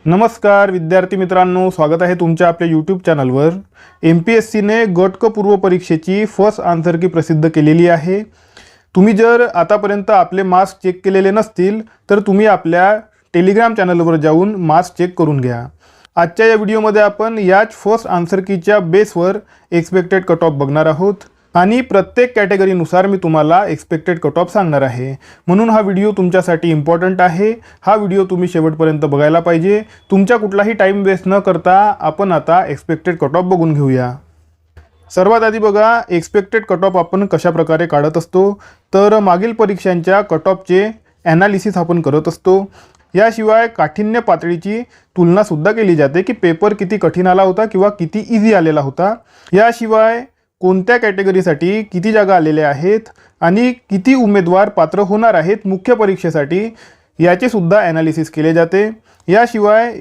नमस्कार विद्यार्थी मित्रांनो, स्वागत आहे तुमच्या आपल्या यूट्यूब चॅनलवर। MPSCने गट क पूर्व परीक्षेची फर्स्ट आन्सर की प्रसिद्ध केलेली आहे। तुम्ही जर आतापर्यंत आपले मार्क्स चेक केलेले नसतील तर तुम्ही आपल्या टेलिग्राम चॅनलवर जाऊन मार्क्स चेक करून घ्या। आजच्या या व्हिडिओमध्ये आपण याच फर्स्ट आन्सर कीच्या बेसवर एक्सपेक्टेड कट ऑफ बघणार आहोत आणि प्रत्येक कॅटेगरीनुसार मी तुम्हाला एक्सपेक्टेड कट ऑफ सांगणार आहे। म्हणून हा व्हिडिओ तुमच्यासाठी इम्पॉर्टंट आहे। हा व्हिडिओ तुम्ही शेवटपर्यंत बघायला पाहिजे। तुमचा कुठलाही टाइम वेस्ट न करता आपण आता एक्सपेक्टेड कट ऑफ बघून घेऊया। सर्वात आधी बघा, एक्सपेक्टेड कट ऑफ आपण कशा प्रकारे काढत असतो तर मागील परीक्षांच्या कट ऑफचे ॲनालिसिस आपण करत असतो। याशिवाय काठिण्य पातळीची तुलना सुद्धा केली जाते की पेपर किती कठीण आला होता किंवा किती इझी आलेला होता। याशिवाय कोणत्या कॅटेगरीसाठी किती जागा आलेल्या आहेत आणि किती उमेदवार पात्र होणार आहेत मुख्य परीक्षेसाठी याचे सुद्धा ॲनालिसिस केले जाते। याशिवाय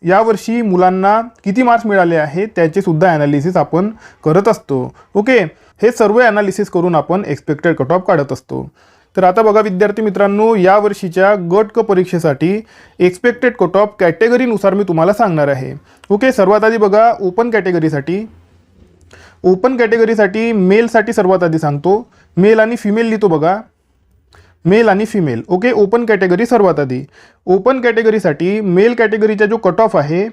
यावर्षी मुलांना किती मार्क्स मिळाले आहेत त्याचे सुद्धा ॲनालिसिस आपण करत असतो। ओके, हे सर्व ॲनालिसिस करून आपण एक्सपेक्टेड कट ऑफ काढत असतो। तर आता बघा विद्यार्थी मित्रांनो, यावर्षीच्या गट क परीक्षेसाठी एक्सपेक्टेड कट ऑफ कॅटेगरीनुसार मी तुम्हाला सांगणार आहे। ओके, सर्वात आधी बघा, ओपन कॅटेगरीसाठी मेलसाठी सर्वात आधी सांगतो। मेल आणि फिमेल लिहितो बघा, मेल आणि फिमेल। ओके, ओपन कॅटेगरी सर्वात आधी। ओपन कॅटेगरीसाठी मेल कॅटेगरीचा जो कट ऑफ आहे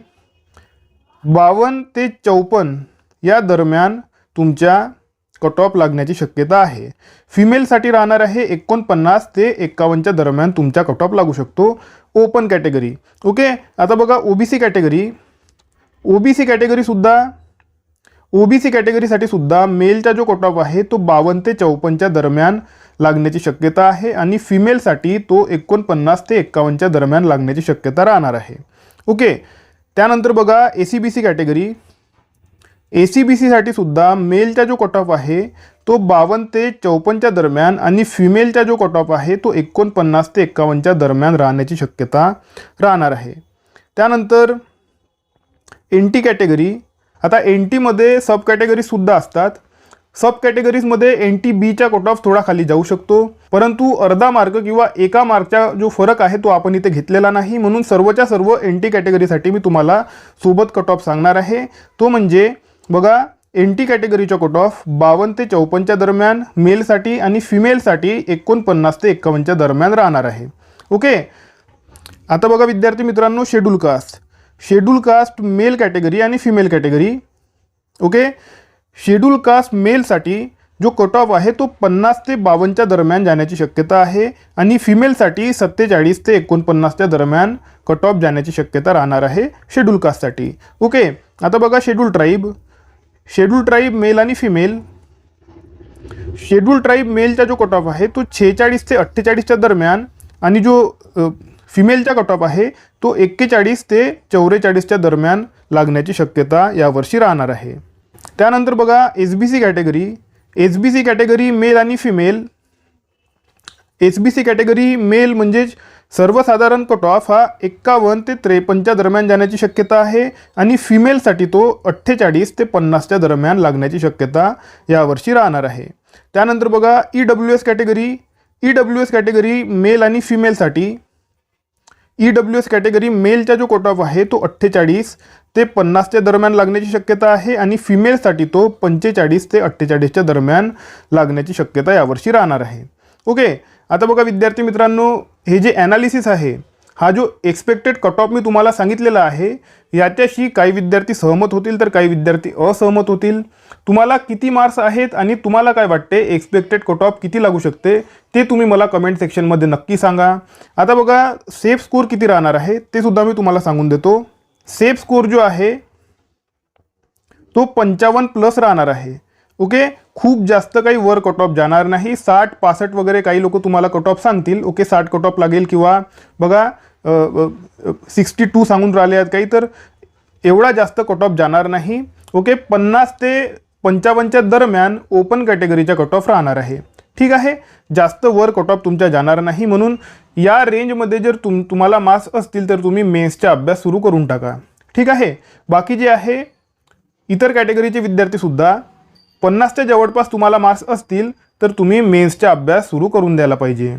52 ते 54 या दरम्यान तुमच्या कट ऑफ लागण्याची शक्यता आहे। फिमेलसाठी राहणार आहे 49 ते 51च्या दरम्यान तुमचा कट ऑफ लागू शकतो ओपन कॅटेगरी। ओके, आता बघा ओबीसी कॅटेगरीसाठी सुद्धा मेलचा जो कट ऑफ आहे तो 52 ते 54च्या दरम्यान लागण्याची शक्यता आहे आणि फिमेलसाठी तो 49 ते 51च्या दरम्यान लागण्याची शक्यता राहणार आहे। ओके, त्यानंतर बघा ACBCसाठी सुद्धा मेलचा जो कट ऑफ आहे तो 52 ते 54च्या दरम्यान आणि फिमेलचा जो कट ऑफ आहे तो 49 ते 51च्या दरम्यान राहण्याची शक्यता राहणार आहे। त्यानंतर NT कॅटेगरी। आता NTमध्ये सब कॅटेगरीजसुद्धा असतात। सब कॅटेगरीजमध्ये NTBचा कट ऑफ थोडा खाली जाऊ शकतो, परंतु अर्धा मार्क किंवा एका मार्कचा जो फरक आहे तो आपण इथे घेतलेला नाही। म्हणून सर्वच्या सर्व NT कॅटेगरीसाठी मी तुम्हाला सोबत कट ऑफ सांगणार आहे। तो म्हणजे बघा, NT कॅटेगरीचा कट ऑफ 52 ते 54च्या दरम्यान मेलसाठी आणि फिमेलसाठी 49 ते 51च्या दरम्यान राहणार आहे। ओके, आता बघा विद्यार्थी मित्रांनो, शेड्यूल कास्ट मेल कॅटेगरी आणि female category. Okay, schedule caste मेलसाठी जो कट ऑफ आहे तो 50 ते 52च्या दरम्यान जाण्याची शक्यता आहे आणि फिमेलसाठी 47 ते 49च्या दरम्यान कट ऑफ जाण्याची शक्यता राहणार आहे शेड्यूल कास्टसाठी। ओके, आता बघा शेड्यूल ट्राईब मेल आणि फिमेल। शेड्यूल ट्राईब मेलचा जो कट ऑफ आहे तो 46 ते 48च्या दरम्यान आणि जो फिमेलचा कट ऑफ आहे तो 41 ते 44च्या दरम्यान लागण्याची शक्यता यावर्षी राहणार आहे। त्यानंतर बघा SBC कॅटेगरी मेल आणि फिमेल। SBC कॅटेगरी मेल म्हणजे सर्वसाधारण कट ऑफ हा 51 ते 53च्या दरम्यान जाण्याची शक्यता आहे आणि फिमेलसाठी तो 48 ते 50च्या दरम्यान लागण्याची शक्यता यावर्षी राहणार आहे। त्यानंतर बघा EWS कॅटेगरी मेल आणि फिमेलसाठी। EWS कॅटेगरी मेलचा जो कट ऑफ आहे तो 48 ते 50च्या दरम्यान लागण्याची शक्यता आहे आणि फिमेलसाठी तो 45 ते 48च्या दरम्यान लागण्याची शक्यता यावर्षी राहणार आहे। ओके, आता बघा विद्यार्थी मित्रांनो, हे जे ॲनालिसिस आहे, हा जो एक्सपेक्टेड कट ऑफ मी तुम्हाला सांगितलेला आहे याच्याशी काही विद्यार्थी सहमत होतील तर काही विद्यार्थी असहमत होतील। तुम्हाला किती मार्क्स आहेत आणि तुम्हाला काय वाटते एक्सपेक्टेड कट ऑफ किती लागू शकते ते तुम्ही मला कमेंट सेक्शनमध्ये नक्की सांगा। आता बघा सेफ स्कोर किती राहणार आहे ते सुद्धा मी तुम्हाला सांगून देतो। सेफ स्कोर जो आहे तो 55+ राहणार आहे। ओके, खूप जास्त काही वर कट ऑफ जाणार नाही। 60-65 वगैरे काही लोक तुम्हाला कट ऑफ सांगतील। ओके, 60 कट ऑफ लागेल किंवा बघा 62 सांगून राहिले आहेत काही, तर एवढा जास्त कट ऑफ जाणार नाही। ओके, 50 ते 55च्या दरम्यान ओपन कॅटेगरीचा कट ऑफ राहणार आहे। ठीक आहे, जास्त वर कट ऑफ तुमच्या जाणार नाही। म्हणून या रेंजमध्ये जर तुम्हाला मार्क्स असतील तर तुम्ही मेन्सचा अभ्यास सुरू करून टाका। ठीक आहे, बाकी जे आहे इतर कॅटेगरीचे विद्यार्थीसुद्धा 50च्या जवळपास तुम्हाला मार्क्स असतील तर तुम्ही मेन्सचा अभ्यास सुरू करून द्यायला पाहिजे।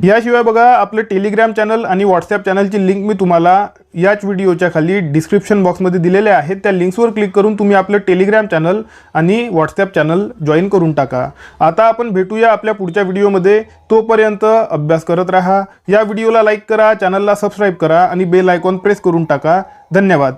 याशिवाय बघा आपलं टेलिग्राम चॅनल आणि व्हॉट्सॲप चॅनलची लिंक मी तुम्हाला याच व्हिडिओच्या खाली डिस्क्रिप्शन बॉक्समध्ये दिलेले आहेत. त्या लिंक्सवर क्लिक करून तुम्ही आपलं टेलिग्राम चॅनल आणि व्हॉट्सॲप चॅनल जॉईन करून टाका. आता आपण भेटूया आपल्या पुढच्या व्हिडिओमध्ये. तोपर्यंत अभ्यास करत राहा. या व्हिडिओला लाईक करा, चॅनलला सबस्क्राईब करा आणि बेल आयकॉन प्रेस करून टाका. धन्यवाद.